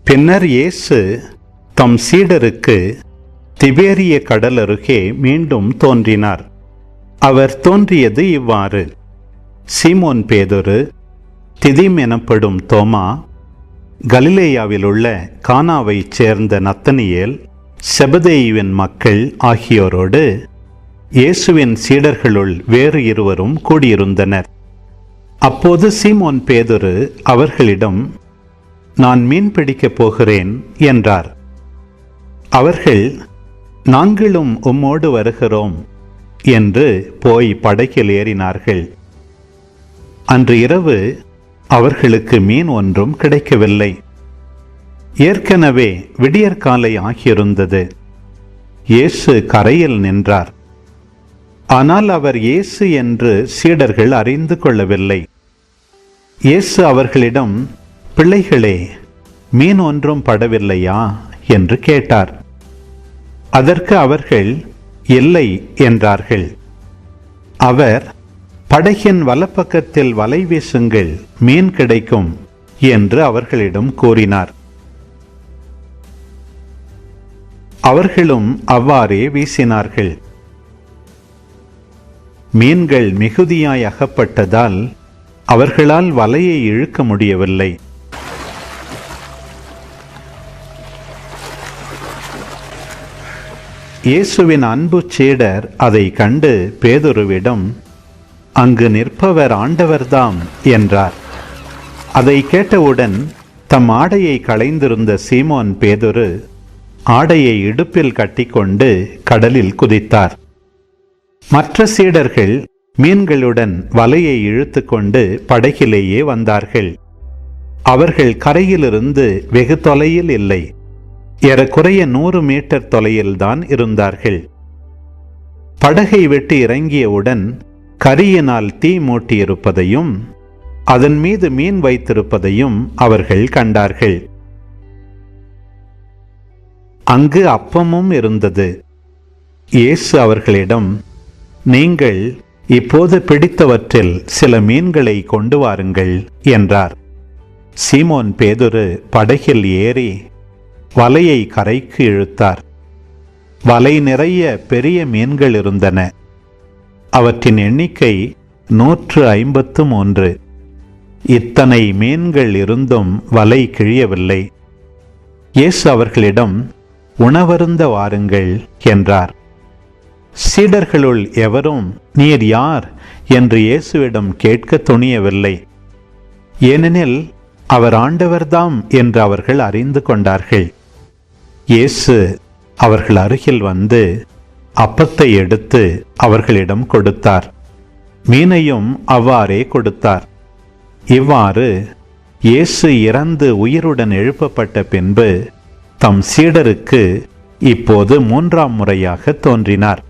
பின்னர் இயேசு தம் சீடருக்கு திபேரிய கடல் அருகே மீண்டும் தோன்றினார். அவர் தோன்றியது இவ்வாறு: சீமோன் பேதுரு, திதிம் எனப்படும் தோமா, கலிலேயாவில் உள்ள கானாவைச் சேர்ந்த நத்தனியேல், செபதேயுவின் மக்கள் ஆகியோரோடு இயேசுவின் சீடர்களுள் வேறு இருவரும் கூடியிருந்தனர். அப்போது சீமோன் பேதுரு அவர்களிடம், நான் மீன் பிடிக்கப் போகிறேன் என்றார். அவர்கள், நாங்களும் உம்மோடு வருகிறோம் என்று போய் படகில் ஏறினார்கள். அன்று இரவு அவர்களுக்கு மீன் ஒன்றும் கிடைக்கவில்லை. ஏற்கனவே விடியற்காலை ஆகியிருந்தது. இயேசு கரையில் நின்றார். ஆனால் அவர் இயேசு என்று சீடர்கள் அறிந்து கொள்ளவில்லை. இயேசு அவர்களிடம், பிள்ளைகளே, மீன் ஒன்றும் படவில்லையா என்று கேட்டார். அதற்கு அவர்கள், இல்லை என்றார்கள். அவர், படகின் வலப்பக்கத்தில் வலை வீசுங்கள், மீன் கிடைக்கும் என்று அவர்களிடம் கூறினார். அவர்களும் அவ்வாறே வீசினார்கள். மீன்கள் மிகுதியாய் அகப்பட்டதால் அவர்களால் வலையை இழுக்க முடியவில்லை. இயேசுவின் அன்பு சீடர் அதை கண்டு பேதுருவிடம், அங்கு நிற்பவர் ஆண்டவர்தாம் என்றார். அதை கேட்டவுடன் தம் ஆடையை களைந்திருந்த சீமோன் பேதுரு ஆடையை இடுப்பில் கட்டிக்கொண்டு கடலில் குதித்தார். மற்ற சீடர்கள் மீன்களுடன் வலையை இழுத்து கொண்டு படகிலேயே வந்தார்கள். அவர்கள் கரையிலிருந்து வெகு தொலையில் இல்லை, ஏறக்குறைய 100 மீட்டர் தொலையில்தான் இருந்தார்கள். படகை விட்டு இறங்கியவுடன் கரியினால் தீ மூட்டியிருப்பதையும் அதன் மீது மீன் வைத்திருப்பதையும் அவர்கள் கண்டார்கள். அங்கு அப்பமும் இருந்தது. இயேசு அவர்களிடம், நீங்கள் இப்போது பிடித்தவற்றில் சில மீன்களை கொண்டு வாருங்கள் என்றார். சீமோன் பேதுரு படகில் ஏறி வலையை கரைக்கு இழுத்தார். வலை நிறைய பெரிய மீன்கள் இருந்தன. அவற்றின் எண்ணிக்கை 153. இத்தனை மீன்கள் இருந்தும் வலை கிழியவில்லை. இயேசு அவர்களிடம், உணவருந்த வாருங்கள் என்றார். சீடர்களுள் எவரும், நீர் யார் என்று இயேசுவிடம் கேட்க துணியவில்லை. ஏனெனில் அவர் ஆண்டவர்தாம் என்று அவர்கள் அறிந்து கொண்டார்கள். இயேசு அவர்கள் அருகில் வந்து அப்பத்தை எடுத்து அவர்களிடம் கொடுத்தார். மீனையும் அவ்வாறே கொடுத்தார். இவ்வாறு இயேசு இறந்து உயிருடன் எழுப்பப்பட்ட பின்பு தம் சீடருக்கு இப்போது 3ஆம் முறையாக தோன்றினார்.